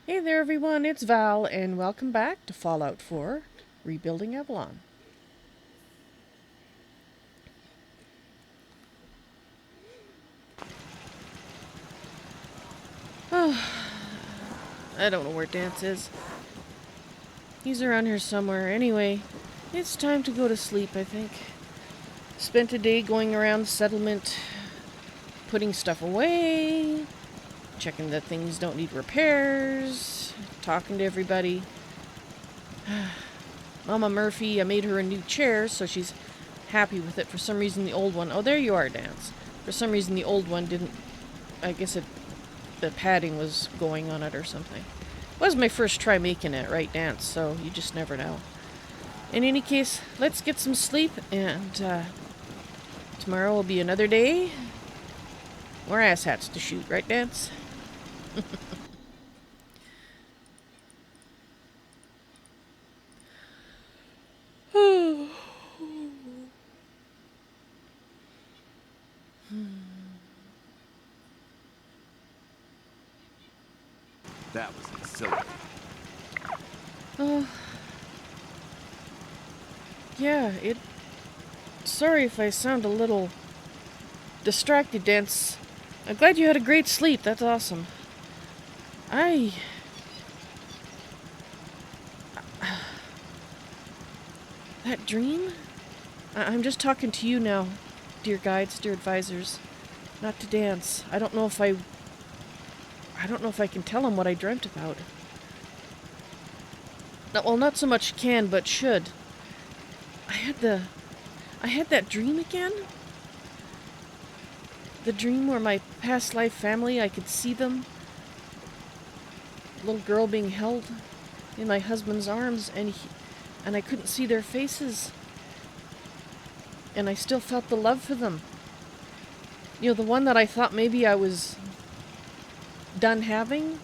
Hey there everyone, it's Val, and welcome back to Fallout 4, Rebuilding Avalon. Oh, I don't know where Danse is. He's around here somewhere. Anyway, it's time to go to sleep, I think. Spent a day going around the settlement, putting stuff away, checking that things don't need repairs, talking to everybody. Mama Murphy, I made her a new chair, so she's happy with it. For some reason the old one... Oh, there you are, Danse. For some reason the old one didn't... I guess the padding was going on it or something. It was my first try making it, right, Danse? So you just never know. In any case, let's get some sleep, and tomorrow will be another day. More asshats to shoot, right, Danse? That was exhilarating. Oh. Yeah, Sorry if I sound a little distracted, Danse. I'm glad you had a great sleep. That's awesome. That dream? I'm just talking to you now, dear guides, dear advisors. Not to Danse. I don't know if I can tell him what I dreamt about. No, well, not so much can, but should. I had that dream again? The dream where my past life family, I could see them. Little girl being held in my husband's arms, and I couldn't see their faces. And I still felt the love for them. You know, the one that I thought maybe I was done having.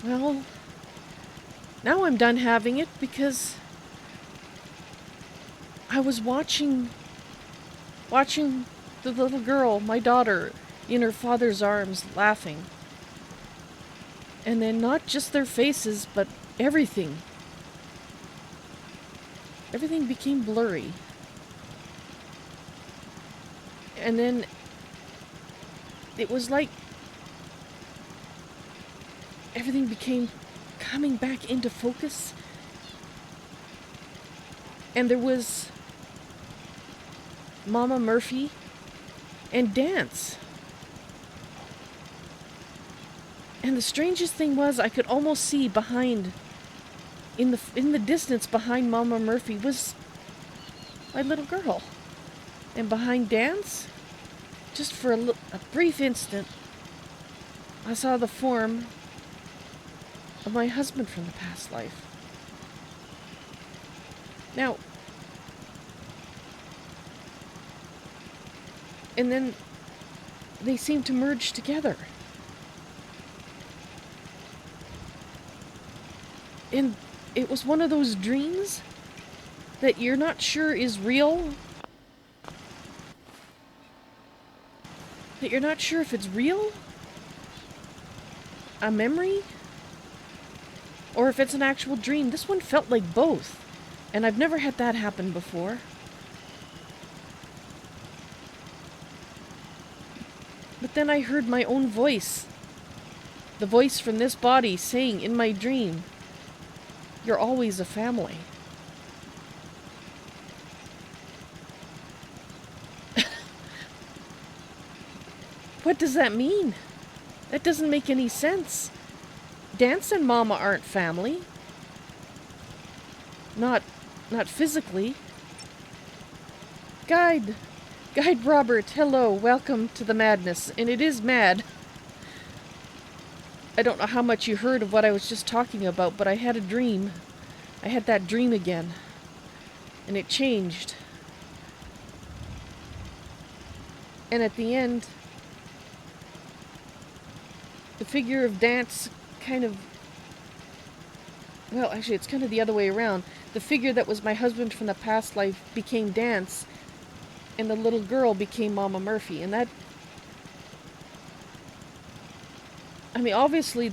Well, now I'm done having it because I was watching the little girl, my daughter, in her father's arms, laughing. And then not just their faces, but everything. Everything became blurry. And then it was like everything became coming back into focus. And there was Mama Murphy and Danse. And the strangest thing was I could almost see behind, in the distance behind Mama Murphy was my little girl. And behind Danse, just for a brief instant, I saw the form of my husband from the past life. Now, and then they seemed to merge together. And it was one of those dreams that you're not sure is real. That you're not sure if it's real, a memory, or if it's an actual dream. This one felt like both. And I've never had that happen before. But then I heard my own voice. The voice from this body saying in my dream, "You're always a family." What does that mean? That doesn't make any sense. Danse and Mama aren't family. Not physically. Guide Robert, hello, welcome to the madness. And it is mad. I don't know how much you heard of what I was just talking about, but I had a dream. I had that dream again. And it changed. And at the end, the figure of Danse kind of... Well, actually, it's kind of the other way around. The figure that was my husband from the past life became Danse, and the little girl became Mama Murphy. And that... I mean, obviously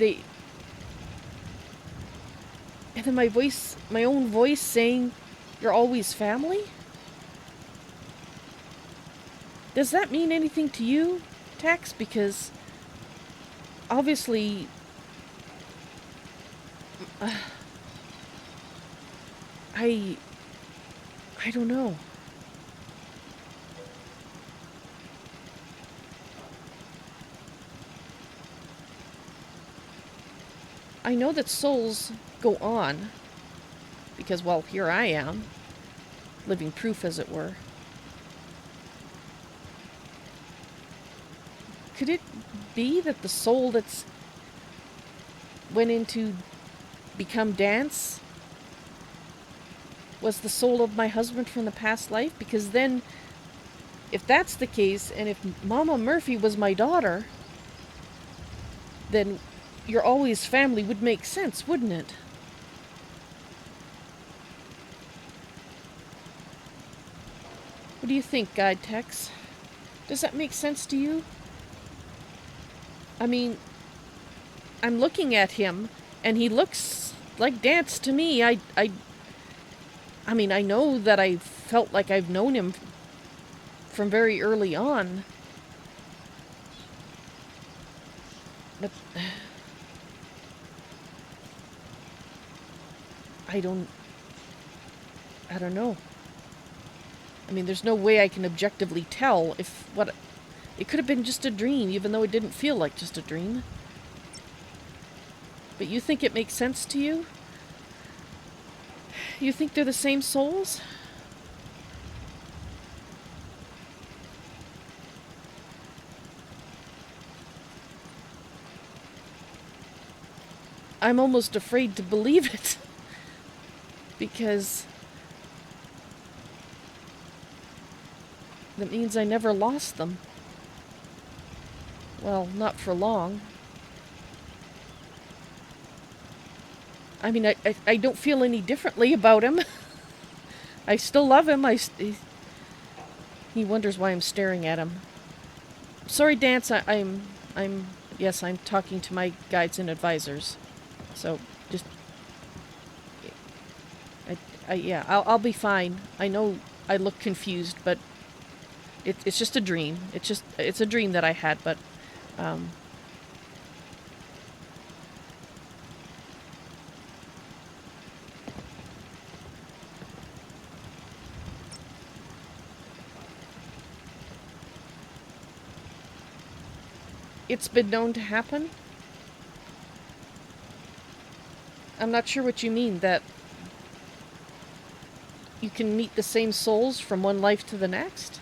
than my voice, my own voice saying you're always family? Does that mean anything to you, Tex? Because obviously I don't know. I know that souls go on because, well, here I am, living proof as it were. Could it be that the soul that's went into become Danse was the soul of my husband from the past life? Because then, if that's the case, and if Mama Murphy was my daughter, then You're Always Family would make sense, wouldn't it? What do you think, Guide Tex? Does that make sense to you? I mean, I'm looking at him, and he looks like Danse to me. I mean, I know that I felt like I've known him from very early on. But I don't know. I mean, there's no way I can objectively tell if what... It could have been just a dream, even though it didn't feel like just a dream. But you think it makes sense to you? You think they're the same souls? I'm almost afraid to believe it. Because that means I never lost them. Well, not for long. I mean, I don't feel any differently about him. I still love him. He wonders why I'm staring at him. Sorry, Danse. Yes, I'm talking to my guides and advisors. So, just... yeah, I'll be fine. I know I look confused, but it's just a dream. It's a dream that I had, but it's been known to happen. I'm not sure what you mean, that you can meet the same souls from one life to the next?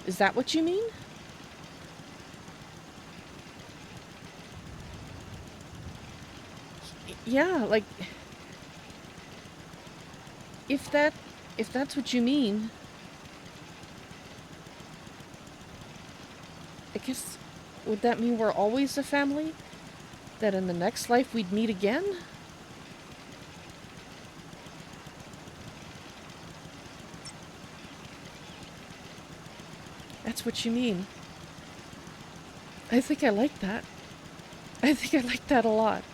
Is that what you mean? Yeah, like... If that's what you mean... I guess... Would that mean we're always a family? That in the next life we'd meet again? That's what you mean. I think I like that. I think I like that a lot.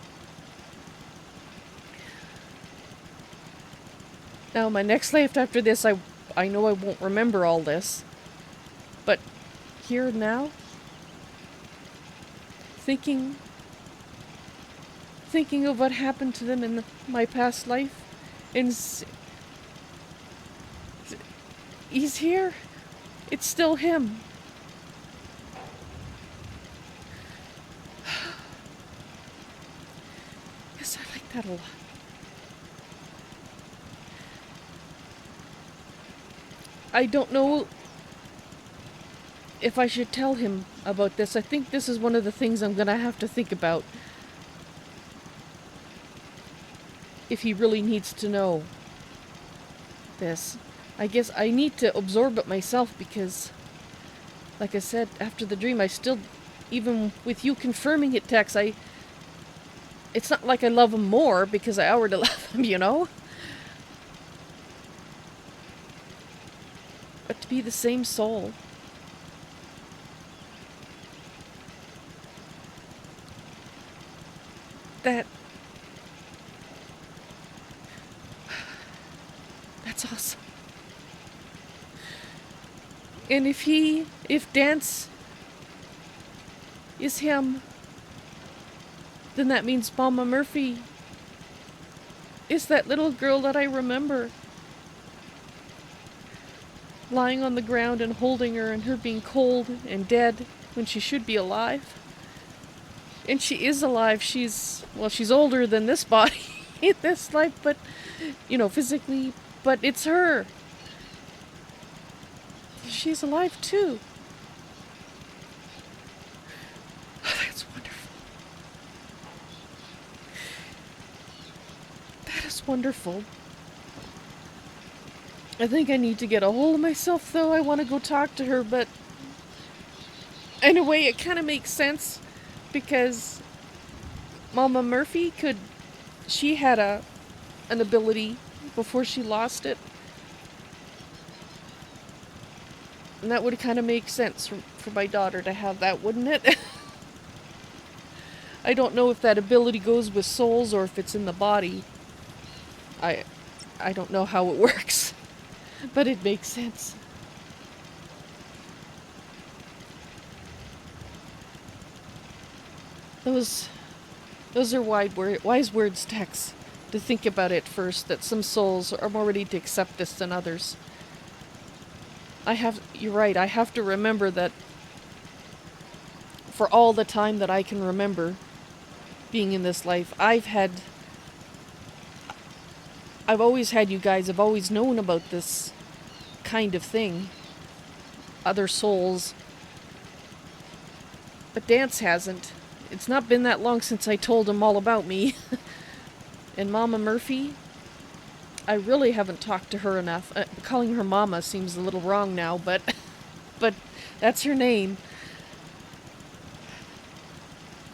Now, my next life after this, I know I won't remember all this. But here and now, thinking of what happened to them in my past life, and he's here. It's still him. Yes, I like that a lot. I don't know if I should tell him about this. I think this is one of the things I'm gonna have to think about. If he really needs to know this. I guess I need to absorb it myself because, like I said, after the dream, I still, even with you confirming it, Tex, it's not like I love him more because I already love him, you know? But to be the same soul. That's awesome. And if Danse is him, then that means Mama Murphy is that little girl that I remember. Lying on the ground and holding her and her being cold and dead when she should be alive. And she is alive. She's older than this body in this life, but, physically, but it's her. She's alive too. Oh, that's wonderful. That is wonderful. I think I need to get a hold of myself, though. I want to go talk to her, but in a way it kind of makes sense because Mama Murphy she had an ability before she lost it. And that would kind of make sense for my daughter to have that, wouldn't it? I don't know if that ability goes with souls or if it's in the body. I don't know how it works, but it makes sense. Those are wise words, Tex, to think about it first, that some souls are more ready to accept this than others. You're right, I have to remember that for all the time that I can remember being in this life, I've always had you guys, I've always known about this kind of thing. Other souls. But Danse hasn't. It's not been that long since I told him all about me. And Mama Murphy, I really haven't talked to her enough. Calling her Mama seems a little wrong now, but that's her name.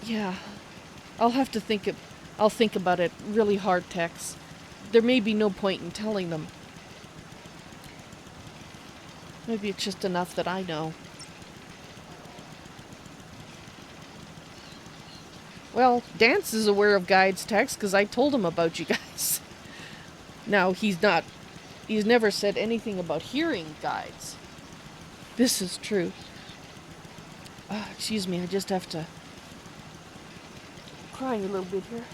Yeah, I'll think about it really hard, Tex. There may be no point in telling them. Maybe it's just enough that I know. Well, Danse is aware of guides, Tex, because I told him about you guys. Now, he's never said anything about hearing guides. This is true. Excuse me, I just have to... I'm crying a little bit here.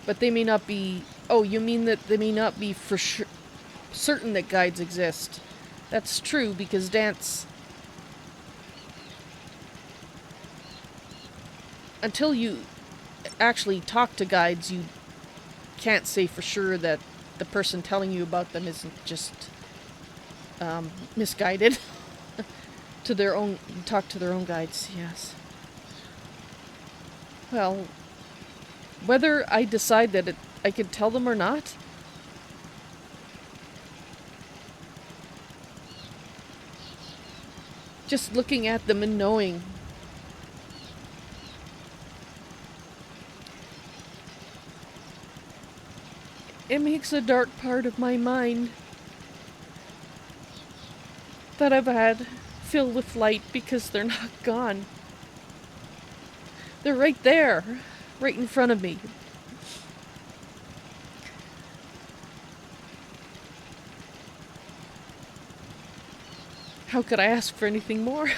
But they may not be... Oh, you mean that they may not be for sure... certain that guides exist. That's true, because Danse... Until you actually talk to guides, you can't say for sure that the person telling you about them isn't just misguided. Talk to their own guides, yes. Well, whether I decide that I could tell them or not, just looking at them and knowing it makes a dark part of my mind that I've had fill with light because they're not gone. They're right there, right in front of me. How could I ask for anything more?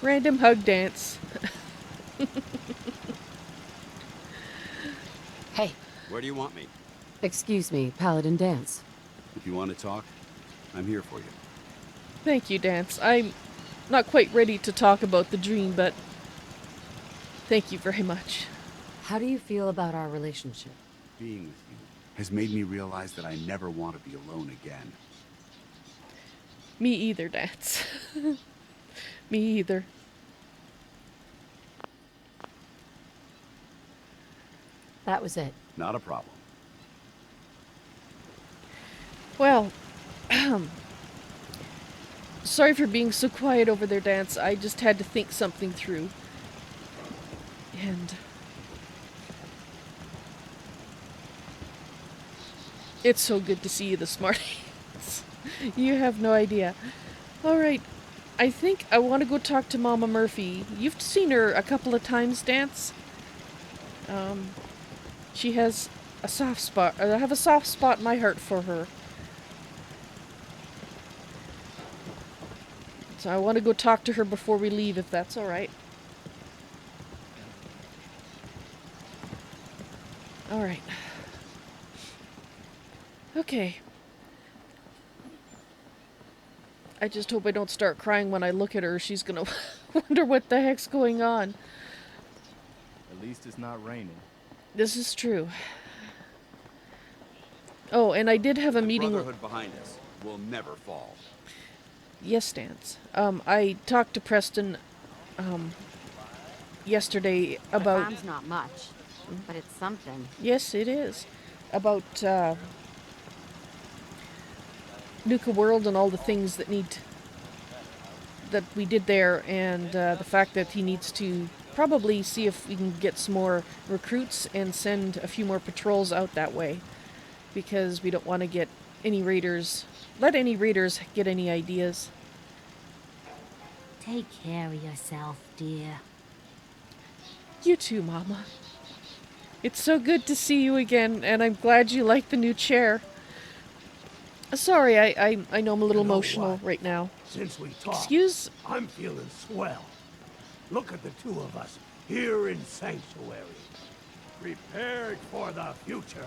Random hug dance. Hey. Where do you want me? Excuse me, Paladin Danse. If you want to talk, I'm here for you. Thank you, Danse. I'm not quite ready to talk about the dream, but thank you very much. How do you feel about our relationship? Being with you has made me realize that I never want to be alone again. Me either, Danse. Me either. That was it. Not a problem. Well, sorry for being so quiet over there, Danse. I just had to think something through. And it's so good to see you this morning. You have no idea. All right. I think I want to go talk to Mama Murphy. You've seen her a couple of times, Danse. She has a soft spot. I have a soft spot in my heart for her. So I want to go talk to her before we leave, if that's all right. All right. Okay. I just hope I don't start crying when I look at her. She's gonna wonder what the heck's going on. At least it's not raining. This is true. Oh, and I did have a meeting. The brotherhood behind us will never fall. Yes, Danse. I talked to Preston, yesterday about. Time's not much, but it's something. Yes, it is. About, Nuka World and all the things that we did there, and the fact that he needs to probably see if we can get some more recruits and send a few more patrols out that way, because we don't want to get any raiders, let any raiders get any ideas. Take care of yourself, dear. You too, Mama. It's so good to see you again, and I'm glad you like the new chair. Sorry, I know I'm a little emotional right now. Since we talked, Excuse? I'm feeling swell. Look at the two of us here in Sanctuary. Prepared for the future.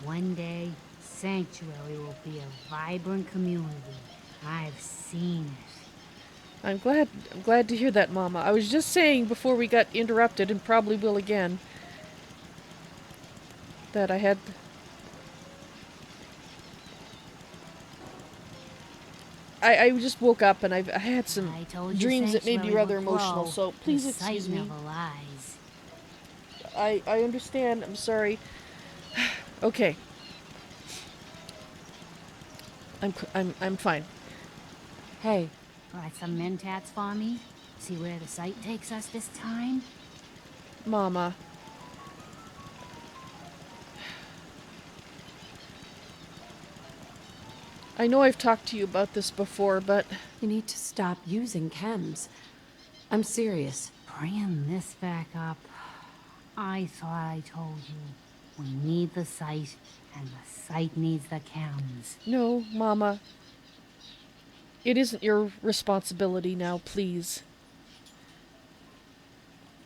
One day, Sanctuary will be a vibrant community. I've seen it. I'm glad to hear that, Mama. I was just saying before we got interrupted, and probably will again, that I just woke up and I had some I told you dreams that made me Sanctuary rather would emotional, grow. so please The excuse sight me. never lies. I understand. I'm sorry. Okay. I'm fine. Hey, Brought some mentats for me? See where the sight takes us this time? Mama. I know I've talked to you about this before, but you need to stop using chems. I'm serious. Bringing this back up. I thought I told you. We need the sight, and the sight needs the chems. no, Mama. It isn't your responsibility now, please.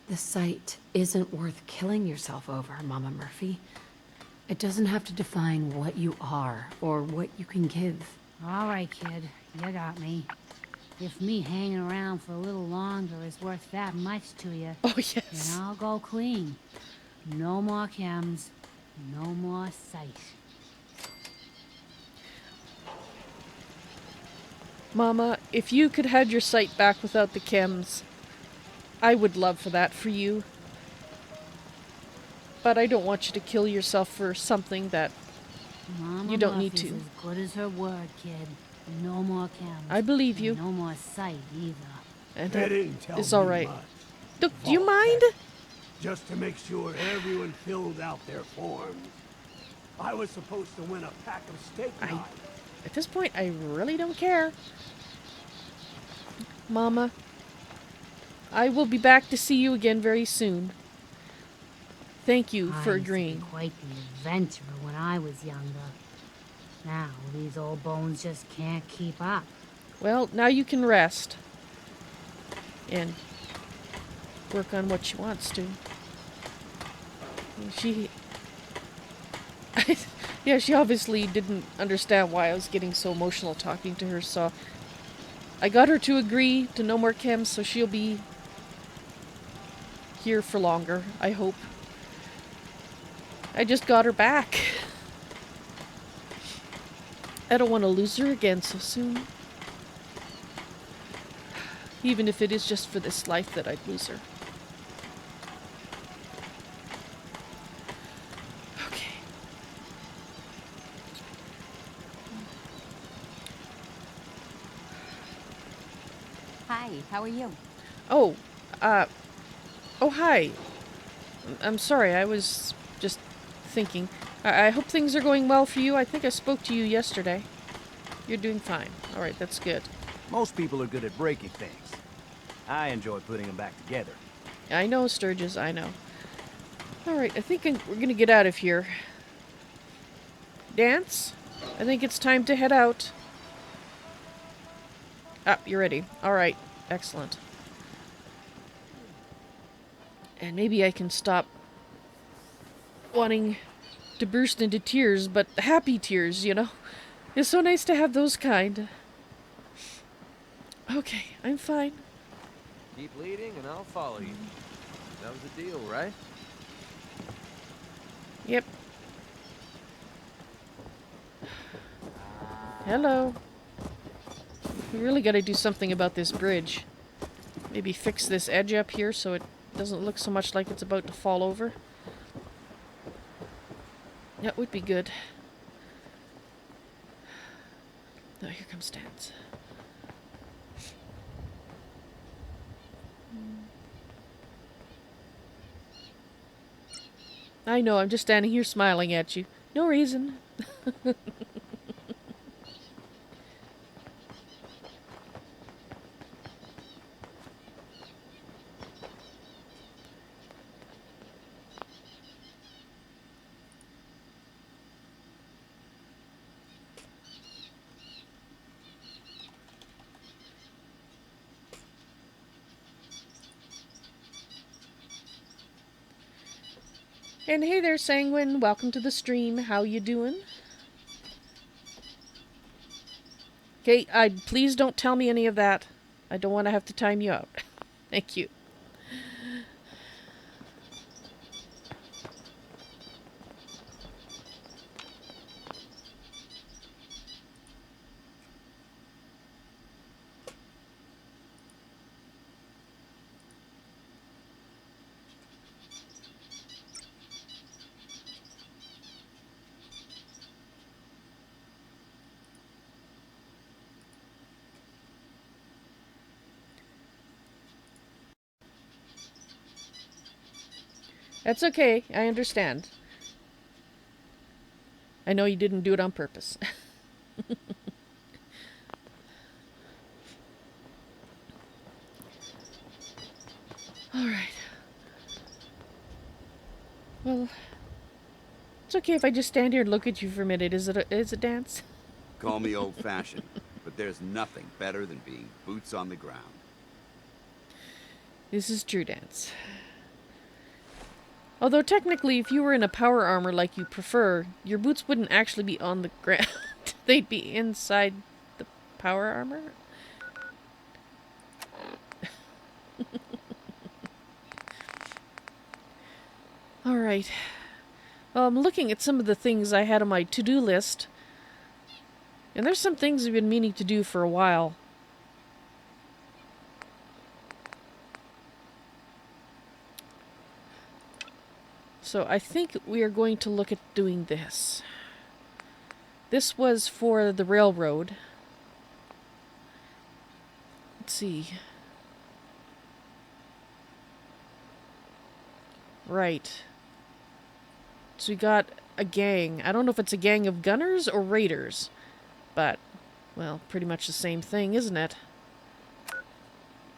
The sight isn't worth killing yourself over, Mama Murphy. It doesn't have to define what you are or what you can give. All right, kid. You got me. If me hanging around for a little longer is worth that much to you, Oh, then yes. I'll go clean. No more chems. No more sight. Mama, if you could have your sight back without the chems, I would love for that for you. But I don't want you to kill yourself for something that Mama you don't need Murphy's to. as good as her word, kid. No more chems. I believe you. And no more sight either. And They that didn't tell is me all right. much. Do you Vault mind? tech, just to make sure everyone filled out their forms. I was supposed to win a pack of steak knives. At this point, I really don't care. Mama, I will be back to see you again very soon. Thank you for I used to be agreeing. quite the adventurer when I was younger. Now these old bones just can't keep up. Well, now you can rest. And work on what she wants to. She... yeah, she obviously didn't understand why I was getting so emotional talking to her, so... I got her to agree to no more chems, so she'll be here for longer, I hope. I just got her back. I don't want to lose her again so soon. Even if it is just for this life that I'd lose her. Okay. Hi, how are you? Oh, hi. I'm sorry, I was just thinking. I hope things are going well for you. I think I spoke to you yesterday. You're doing fine. Alright, that's good. Most people are good at breaking things. I enjoy putting them back together. I know, Sturgis, I know. Alright, I think we're gonna get out of here. Danse? I think it's time to head out. Ah, you're ready. Alright, excellent. And maybe I can stop wanting to burst into tears, but happy tears, you know? It's so nice to have those kind. Okay, I'm fine. Keep leading and I'll follow you. That was the deal, right? Yep. Hello. We really gotta do something about this bridge. Maybe fix this edge up here so it doesn't look so much like it's about to fall over. That would be good. Oh, here comes Danse. I know, I'm just standing here smiling at you. No reason. And hey there, Sanguine. Welcome to the stream. How you doing? Okay, please don't tell me any of that. I don't want to have to time you out. Thank you. That's okay. I understand. I know you didn't do it on purpose. Alright. Well, it's okay if I just stand here and look at you for a minute. Is it a dance? Call me old-fashioned, but there's nothing better than being boots on the ground. This is true, Danse. Although technically, if you were in a power armor like you prefer, your boots wouldn't actually be on the ground. They'd be inside the power armor. Alright. Well, I'm looking at some of the things I had on my to-do list. And there's some things I've been meaning to do for a while. So I think we are going to look at doing this. This was for the railroad. Let's see. Right. So we got a gang. I don't know if it's a gang of gunners or raiders. But, well, pretty much the same thing, isn't it?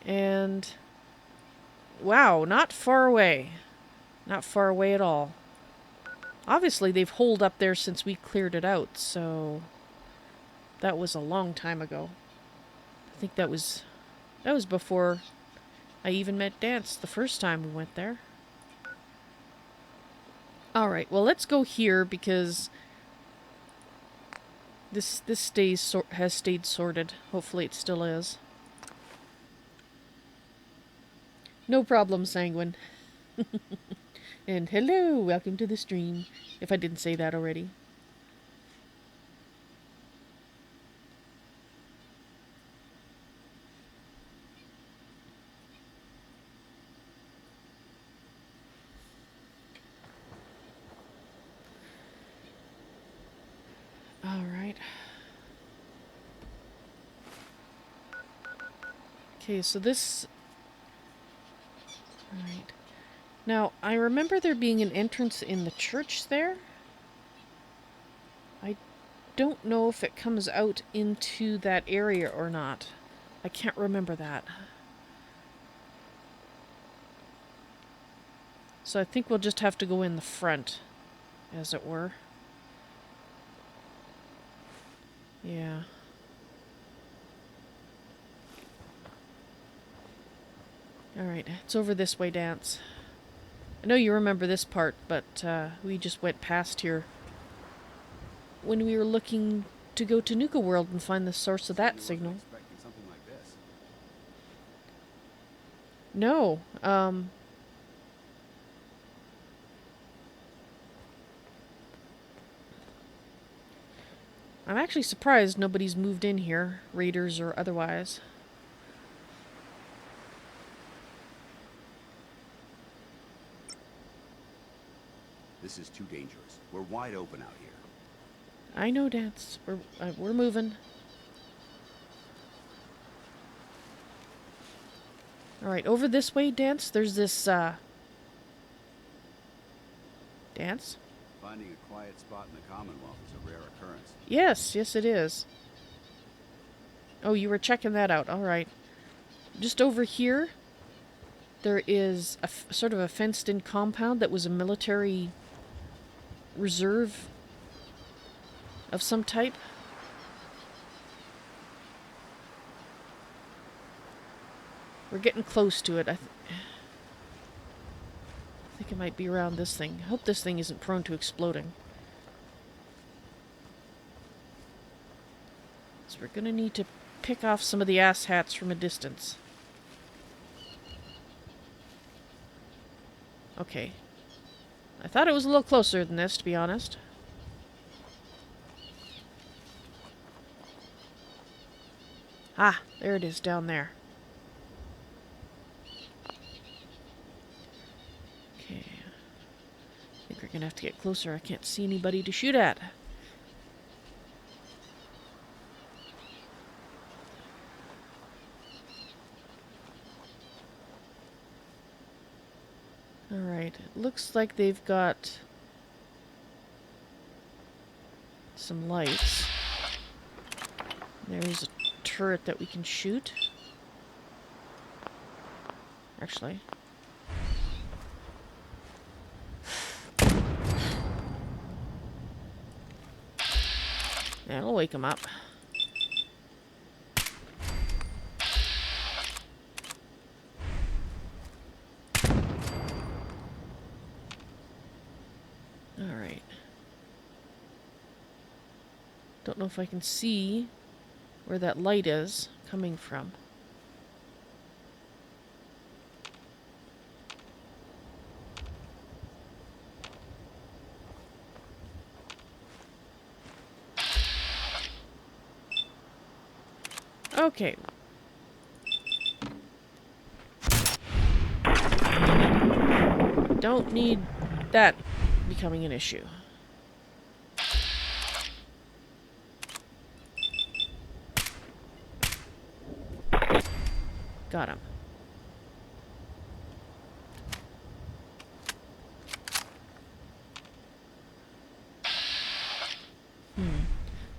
And... wow, not far away. Not far away at all. Obviously, they've holed up there since we cleared it out, so... that was a long time ago. I think that was before I even met Danse the first time we went there. Alright, well, let's go here, because... This has stayed sorted. Hopefully it still is. No problem, Sanguine. And hello, welcome to the stream. If I didn't say that already. Alright. Okay, so this... Alright. Now, I remember there being an entrance in the church there. I don't know if it comes out into that area or not. I can't remember that. So I think we'll just have to go in the front, as it were. Yeah. Alright, it's over this way, Danse. I know you remember this part, but we just went past here when we were looking to go to Nuka World and find the source of that signal. Expecting something like this. No, I'm actually surprised nobody's moved in here, raiders or otherwise. This is too dangerous. We're wide open out here. I know, Danse. We're moving. Alright, over this way, Danse, there's this, Danse? Finding a quiet spot in the Commonwealth is a rare occurrence. Yes, yes it is. Oh, you were checking that out. Alright. Just over here, there is a sort of a fenced-in compound that was a military reserve of some type. We're getting close to it. I think it might be around this thing. I hope this thing isn't prone to exploding. So we're gonna need to pick off some of the asshats from a distance. Okay. I thought it was a little closer than this, to be honest. Ah, there it is down there. Okay. I think we're gonna have to get closer. I can't see anybody to shoot at. Alright, it looks like they've got some lights. There's a turret that we can shoot. Actually. That'll wake him up. Alright. Don't know if I can see where that light is coming from. Okay. Don't need that becoming an issue. Got him.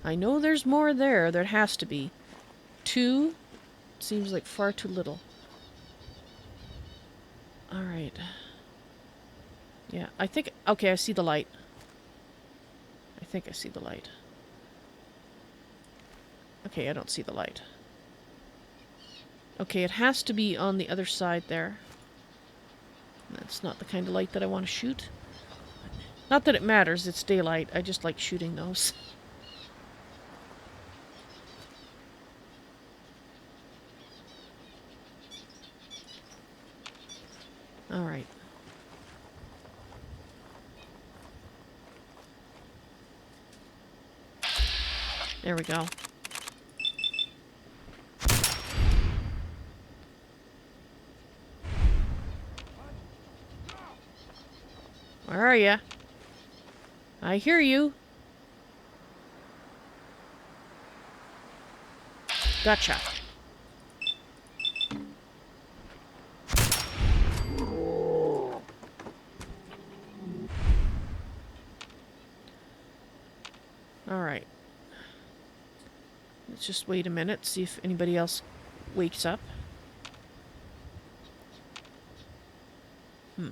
I know there's more there. There has to be. 2 seems like far too little. Alright. Yeah, I think... Okay, I see the light. I think I see the light. Okay, I don't see the light. Okay, it has to be on the other side there. That's not the kind of light that I want to shoot. Not that it matters, it's daylight. I just like shooting those. Alright. There we go. Where are ya? I hear you. Gotcha. Alright. Let's just wait a minute, see if anybody else wakes up. When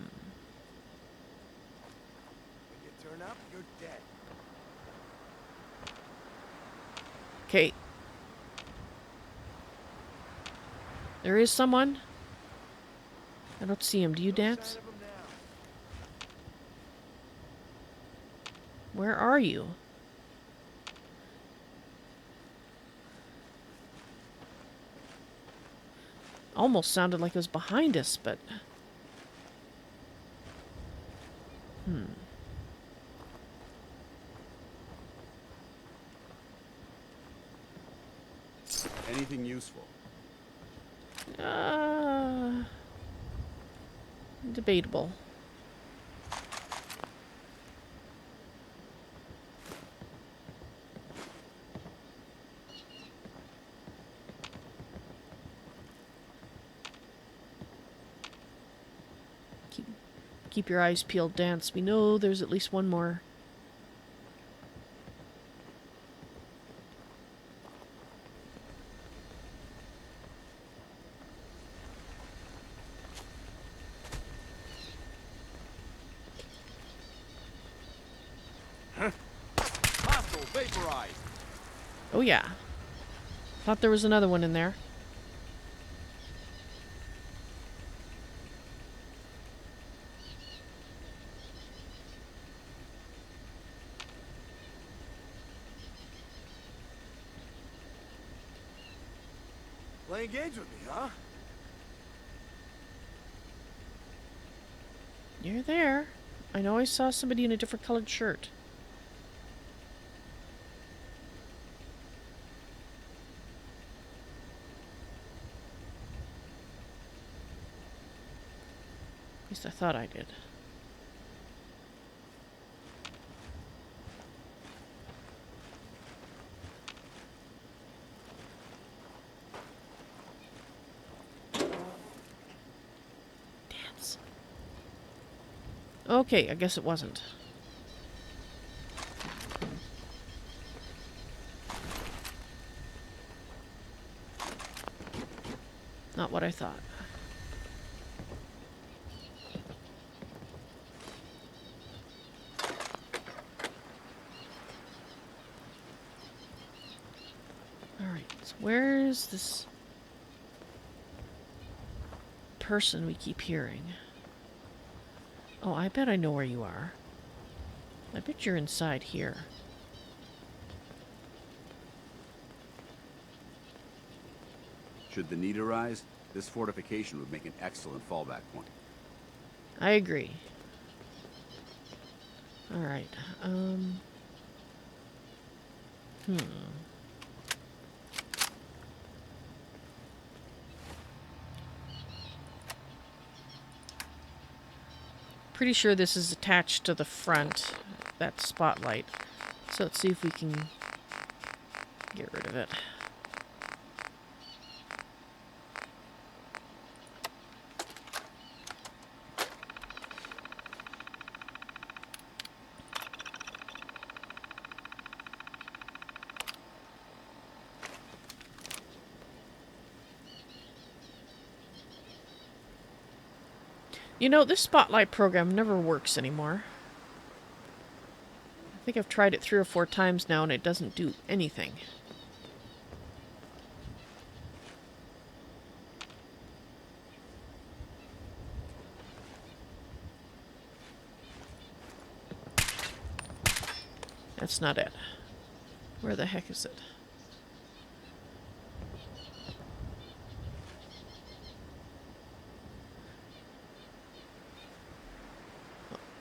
you turn up, you're dead. Okay. There is someone. I don't see him. Do you, Danse? Sign of 'em now. Where are you? Almost sounded like it was behind us, but... Anything useful? Debatable. Keep your eyes peeled, Danse. We know there's at least one more. Hostile vaporized. Oh yeah. Thought there was another one in there. Playing games with me, huh? You're there. I know I saw somebody in a different colored shirt. At least I thought I did. Danse. Okay, I guess it wasn't. Not what I thought. Alright, so where's this person we keep hearing? Oh, I bet I know where you are. I bet you're inside here. Should the need arise, this fortification would make an excellent fallback point. I agree. Alright, Pretty sure this is attached to the front, that spotlight. So let's see if we can get rid of it. You know, this spotlight program never works anymore. I think I've tried it 3 or 4 times now and it doesn't do anything. That's not it. Where the heck is it?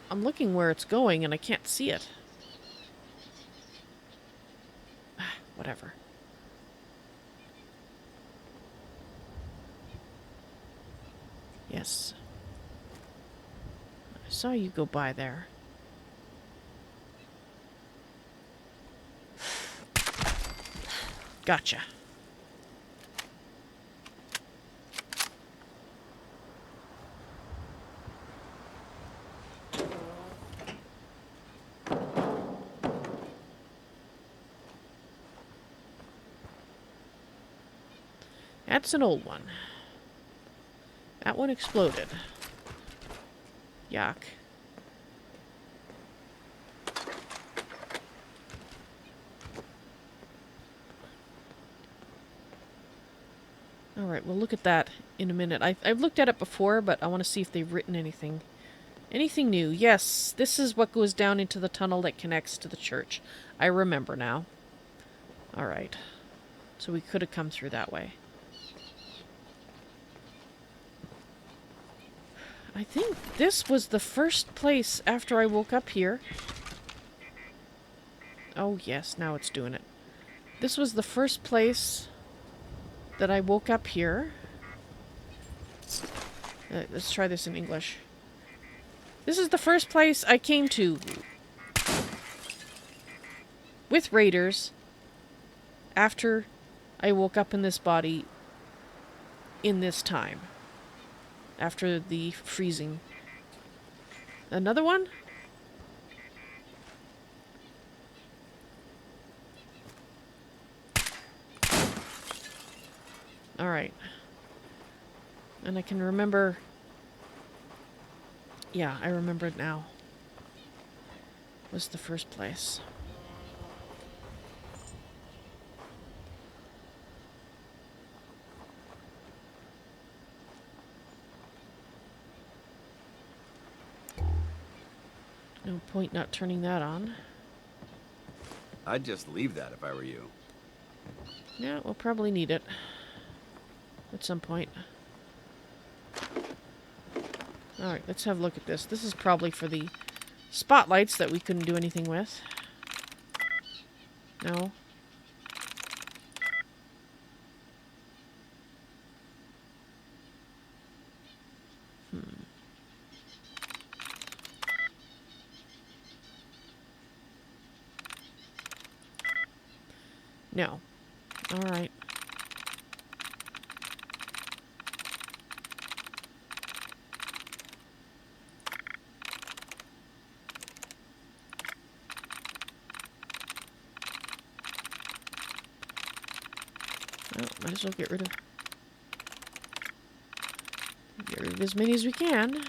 I'm looking where it's going and I can't see it. Whatever. Yes. I saw you go by there. Gotcha. That's an old one. That one exploded. Yuck. Alright, we'll look at that in a minute. I've looked at it before, but I want to see if they've written anything. Anything new? Yes, this is what goes down into the tunnel that connects to the church. I remember now. Alright. So we could have come through that way. I think this was the first place after I woke up here. Oh yes, now it's doing it. This was the first place that I woke up here. Let's try this in English. This is the first place I came to with raiders after I woke up in this body in this time. After the freezing. Another one? Alright. And I can remember... Yeah, I remember it now. Was the first place. No point not turning that on. I'd just leave that if I were you. Yeah, we'll probably need it. At some point. Alright, let's have a look at this. This is probably for the spotlights that we couldn't do anything with. No. No. Alright. Well, might as well get rid of as many as we can.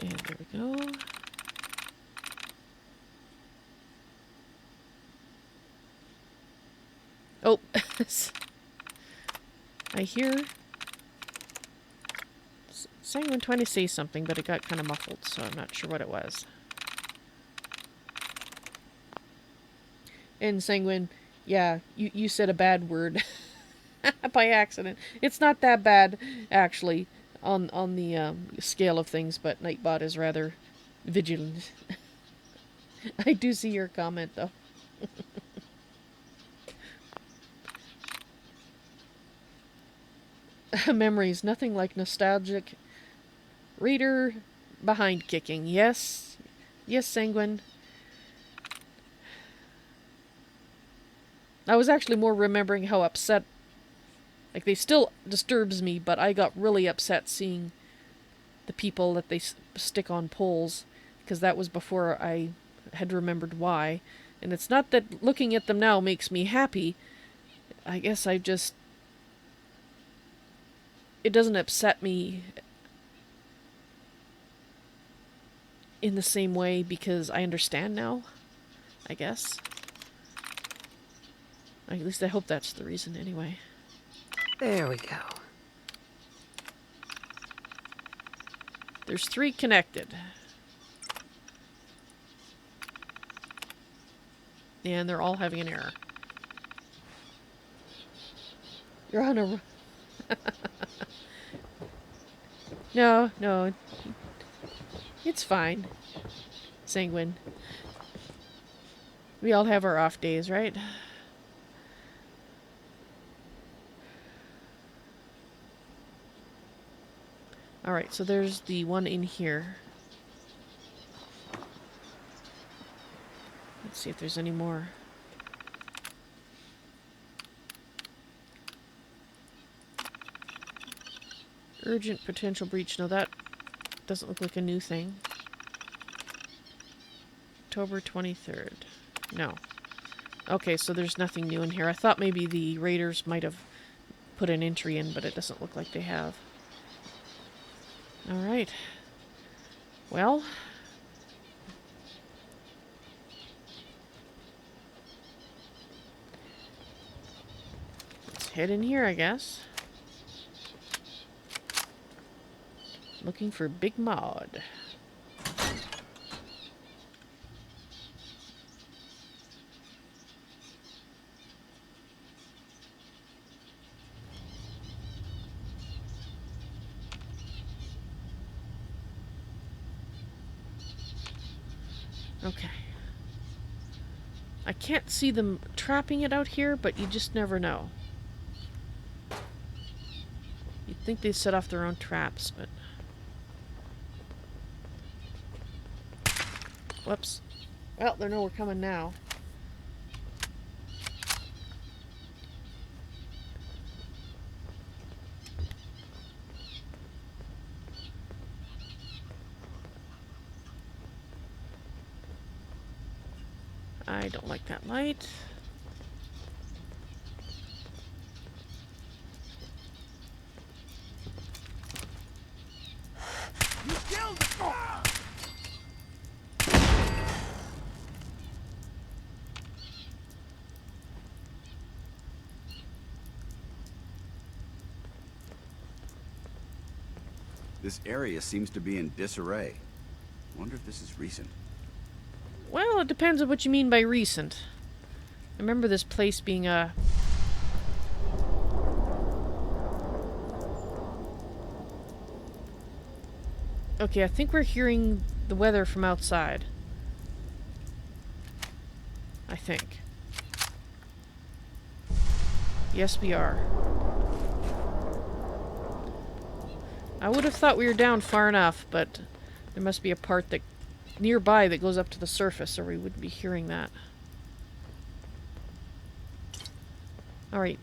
And there we go. Oh, I hear Sanguine trying to say something, but it got kind of muffled, so I'm not sure what it was. And Sanguine, yeah, you said a bad word by accident. It's not that bad, actually. On the scale of things, but Nightbot is rather vigilant. I do see your comment, though. Memories, nothing like nostalgic reader behind kicking. Yes. Yes, Sanguine. I was actually more remembering how upset... Like, they still disturbs me, but I got really upset seeing the people that they stick on poles, because that was before I had remembered why. And it's not that looking at them now makes me happy. I guess I just... It doesn't upset me in the same way because I understand now, I guess. At least I hope that's the reason anyway. There we go. There's 3 connected. And they're all having an error. You're on a... No, no. It's fine. Sanguine. We all have our off days, right? Alright, so there's the one in here. Let's see if there's any more. Urgent potential breach. No, that doesn't look like a new thing. October 23rd. No. Okay, so there's nothing new in here. I thought maybe the raiders might have put an entry in, but it doesn't look like they have. Alright. Well... let's head in here, I guess. Looking for Big Maude. Okay. I can't see them trapping it out here, but you just never know. You'd think they set off their own traps, but... whoops. Well, they know we're coming now. I don't like that light. You killed it! This area seems to be in disarray. Wonder if this is recent. Well, it depends on what you mean by recent. I remember this place being a... okay, I think we're hearing the weather from outside. I think. Yes, we are. I would have thought we were down far enough, but there must be a part that nearby that goes up to the surface, or we wouldn't be hearing that. Alright.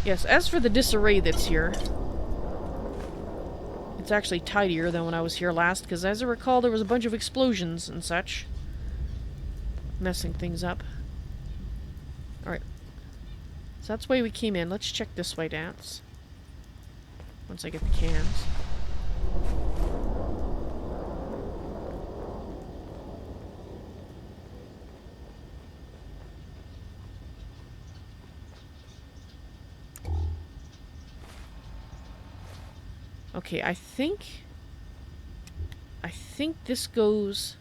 Yes, as for the disarray that's here, it's actually tidier than when I was here last, because as I recall, there was a bunch of explosions and such. Messing things up. Alright. So that's the way we came in. Let's check this way, Danse. Once I get the cans. Okay, I think this goes...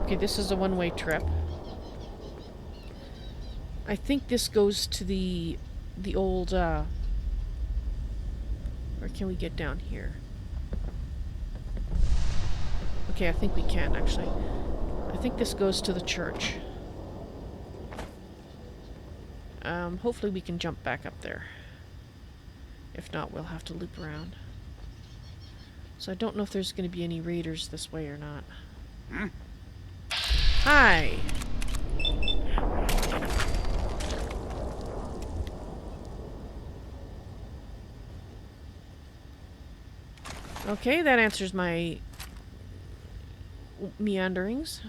okay, this is a one-way trip. I think this goes to the old, or can we get down here? Okay, I think we can, actually. I think this goes to the church. Hopefully we can jump back up there. If not, we'll have to loop around. So I don't know if there's going to be any raiders this way or not. Hi! Okay, that answers my meanderings.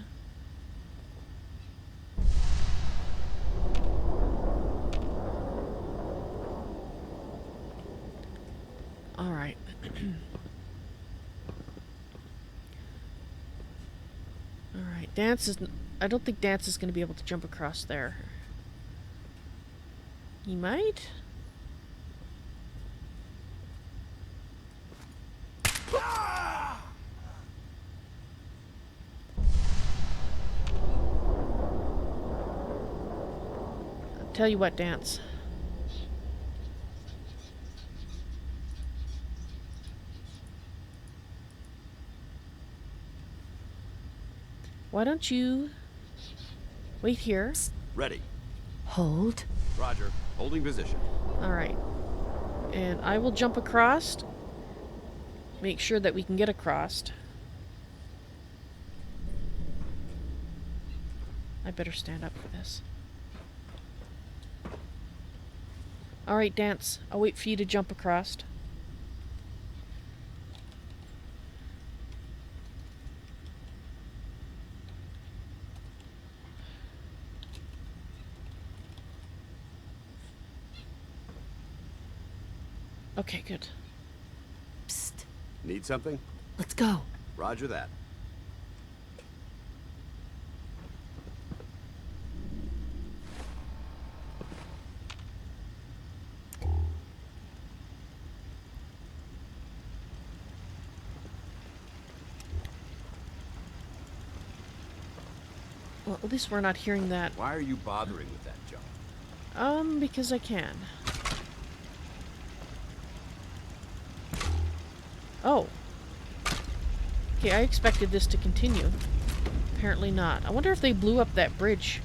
Alright. Alright, Danse is... I don't think Danse is going to be able to jump across there. He might? I'll tell you what, Danse. Why don't you wait here? Ready. Hold. Roger. Holding position. Alright. And I will jump across. Make sure that we can get across. I better stand up for this. Alright, Danse. I'll wait for you to jump across. Okay, good. Psst. Need something? Let's go. Roger that. Well, at least we're not hearing that. Why are you bothering with that junk? Because I can. Oh. Okay, I expected this to continue. Apparently not. I wonder if they blew up that bridge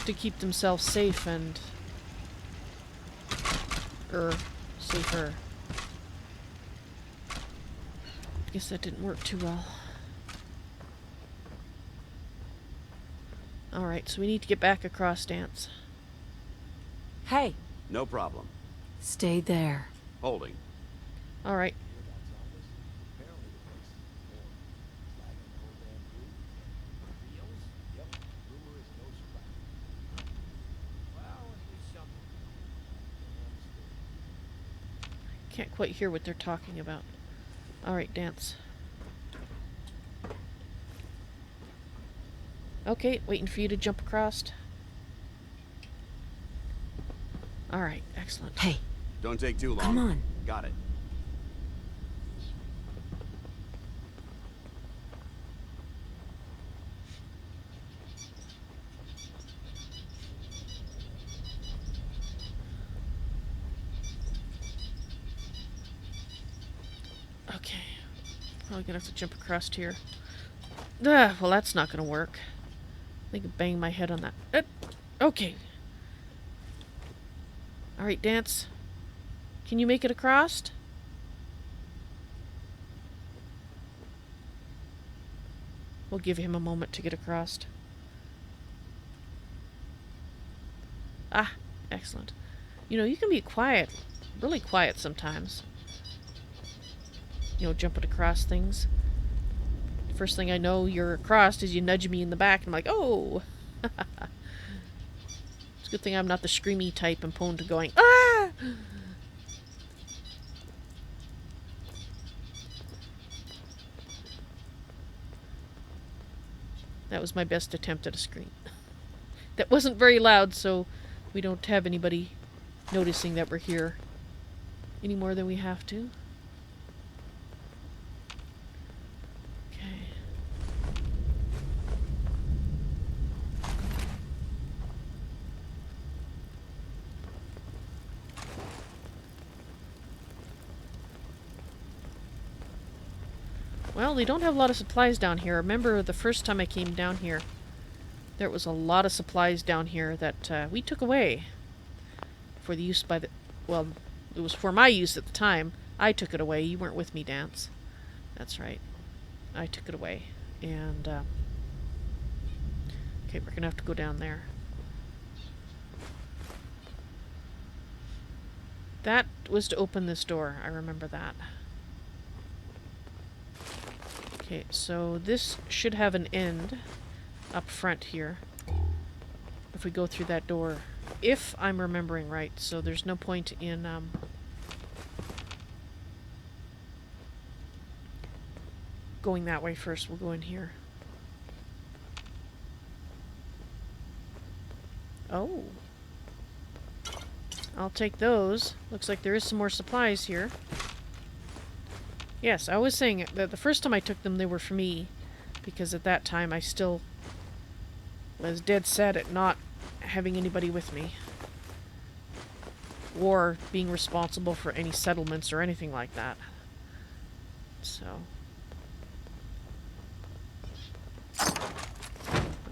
to keep themselves safe and... safer. Guess that didn't work too well. Alright, so we need to get back across, Danse. Hey, No problem. stay there. Holding. Alright. Can't quite hear what they're talking about. Alright, Danse. Okay, waiting for you to jump across. Alright, excellent. Hey, Don't take too long. come on. Got it. Okay. Probably gonna have to jump across here. Ah, well, that's not gonna work. I think I banged my head on that. Okay. Alright, Danse. Can you make it across? We'll give him a moment to get across. Ah, excellent. You know, you can be quiet. Really quiet sometimes. You know, jumping across things. First thing I know you're across is you nudge me in the back and I'm like, oh! It's a good thing I'm not the screamy type and prone to going, ah! That was my best attempt at a scream. That wasn't very loud, so we don't have anybody noticing that we're here any more than we have to. Well, they don't have a lot of supplies down here. Remember the first time I came down here, there was a lot of supplies down here that we took away for the use by the... Well, it was for my use at the time. I took it away. You weren't with me, Danse. That's right. I took it away. And, okay, we're gonna have to go down there. That was to open this door. I remember that. Okay, so this should have an end up front here if we go through that door, if I'm remembering right. So there's no point in going that way first. We'll go in here. Oh, I'll take those. Looks like there is some more supplies here. Yes, I was saying that the first time I took them, they were for me, because at that time I still was dead set at not having anybody with me, or being responsible for any settlements or anything like that. So,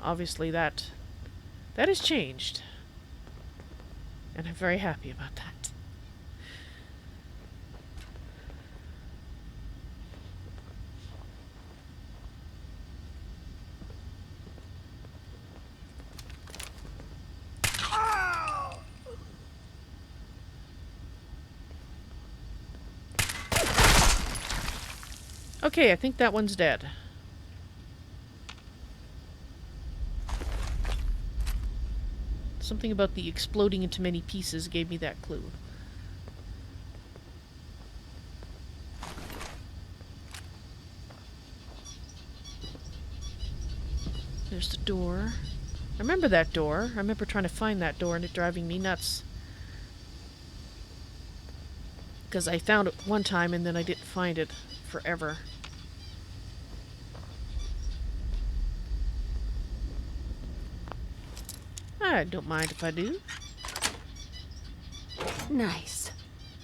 obviously that has changed, and I'm very happy about that. Okay, I think that one's dead. Something about the exploding into many pieces gave me that clue. there's the door. I remember that door. I remember trying to find that door and it driving me nuts. Because I found it one time and then I didn't find it forever. I don't mind if I do. Nice.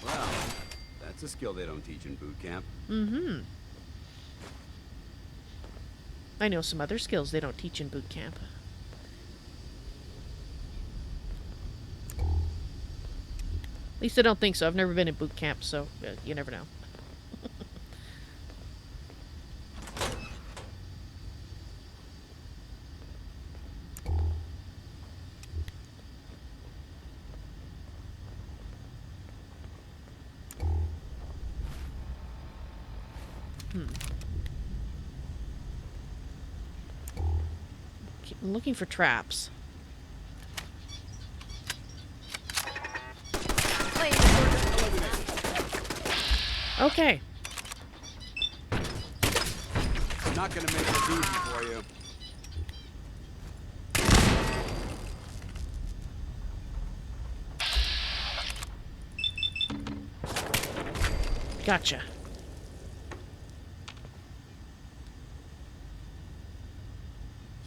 Well, that's a skill they don't teach in boot camp. Mm-hmm. I know some other skills they don't teach in boot camp. At least I don't think so. I've never been in boot camp, so you never know. I'm looking for traps. Okay. Not gonna make it easy for you. Gotcha.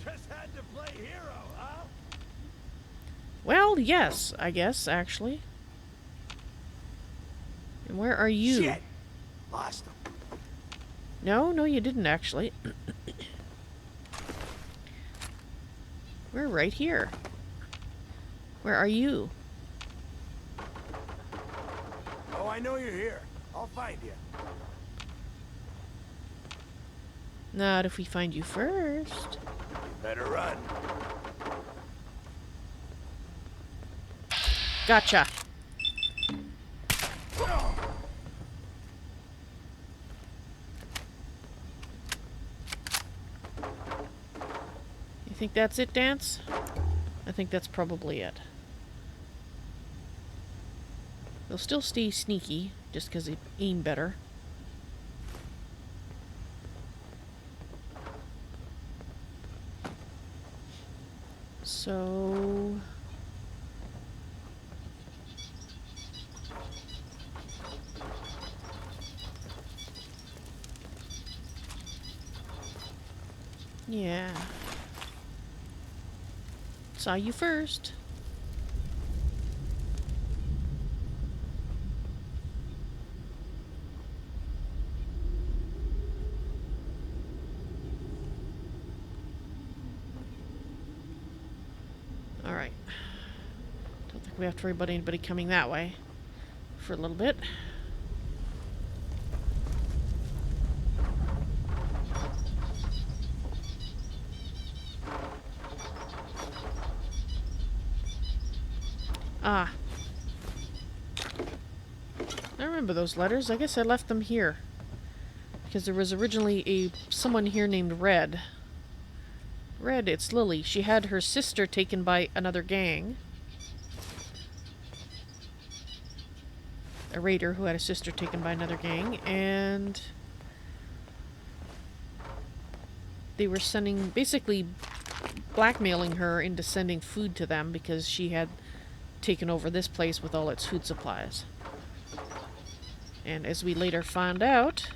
Just had to play hero, huh? Well, yes, I guess, actually. And where are you? Shit! Lost him. No, you didn't, actually. We're right here. Where are you? Oh, I know you're here. I'll find you. Not if we find you first. Better run. Gotcha. You think that's it, Danse? I think that's probably it. They'll still stay sneaky, just because they aim better. So... yeah. Saw you first. Alright. Don't think we have to worry about anybody coming that way for a little bit. Ah. I remember those letters. I guess I left them here. Because there was originally someone here named Red. Red, it's Lily. She had her sister taken by another gang. A raider who had a sister taken by another gang. And they were sending, basically blackmailing her into sending food to them because she had taken over this place with all its food supplies. And as we later found out,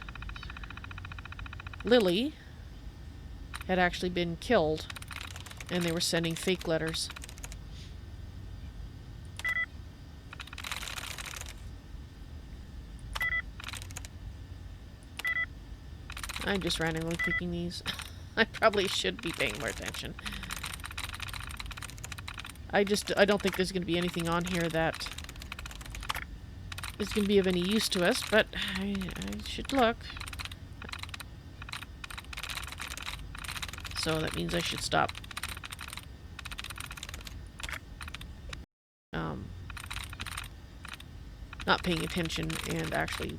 Lily had actually been killed, and they were sending fake letters. I'm just randomly picking these. I probably should be paying more attention. I don't think there's going to be anything on here that is going to be of any use to us, but I should look. So that means I should stop not paying attention and actually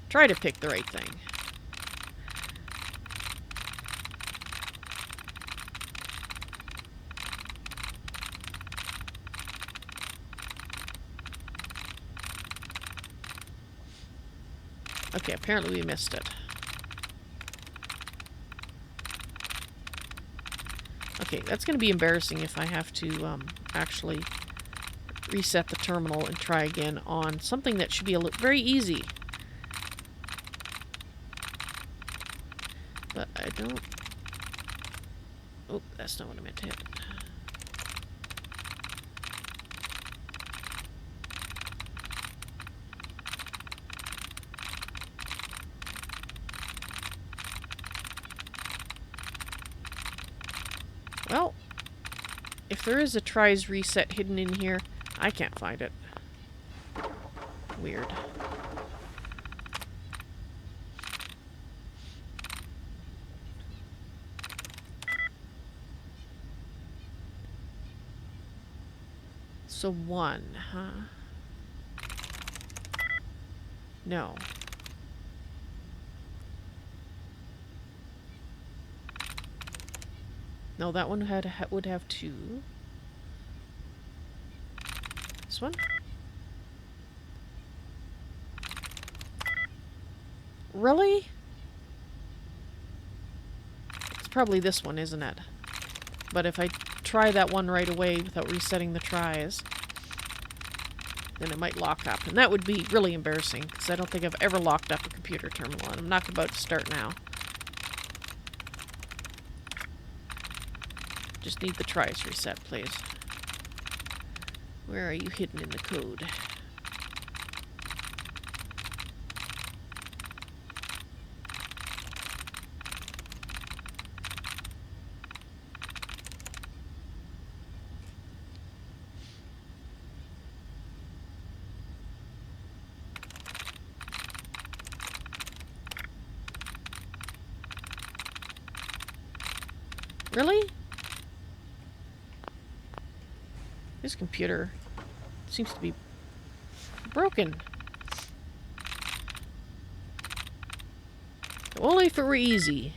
try to pick the right thing. Okay, apparently we missed it. Okay, Okay, that's going to be embarrassing if I have to actually reset the terminal and try again on something that should be very easy. But I don't... Oh, that's not what I meant to hit. Well, if there is a tries reset hidden in here, I can't find it. Weird. So 1, huh? No. No, that one would have 2. This one? Really? It's probably this one, isn't it? But if I try that one right away without resetting the tries, then it might lock up. And that would be really embarrassing, because I don't think I've ever locked up a computer terminal, and I'm not about to start now. Just need the tries reset, please. Where are you hidden in the code? Really? This computer seems to be broken. Only if it were easy.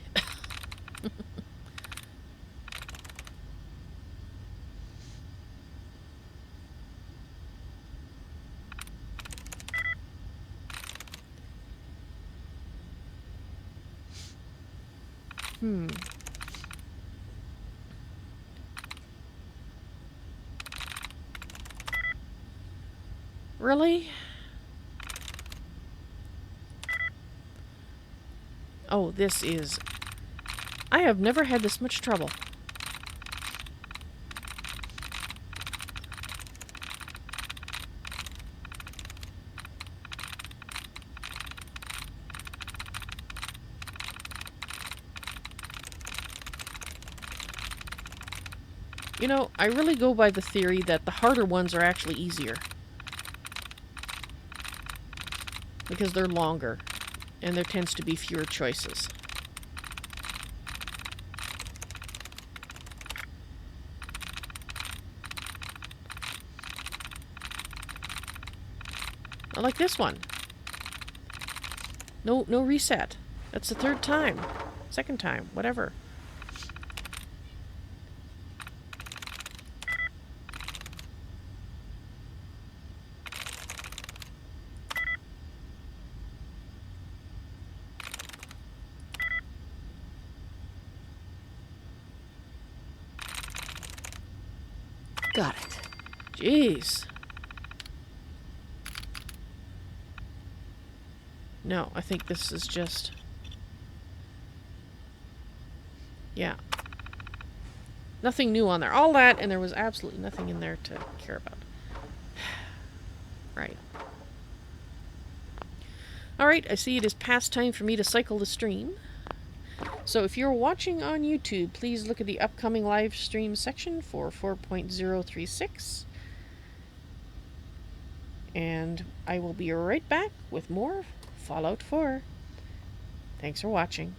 Really? Oh, this is... I have never had this much trouble. You know, I really go by the theory that the harder ones are actually easier. Because they're longer, and there tends to be fewer choices. I like this one. No reset. That's the third time. Second time, whatever. Got it. Jeez. No, I think this is just... Yeah. Nothing new on there. All that, and there was absolutely nothing in there to care about. Right. Alright, I see it is past time for me to cycle the stream. So if you're watching on YouTube, please look at the upcoming live stream section for 4.036. And I will be right back with more Fallout 4. Thanks for watching.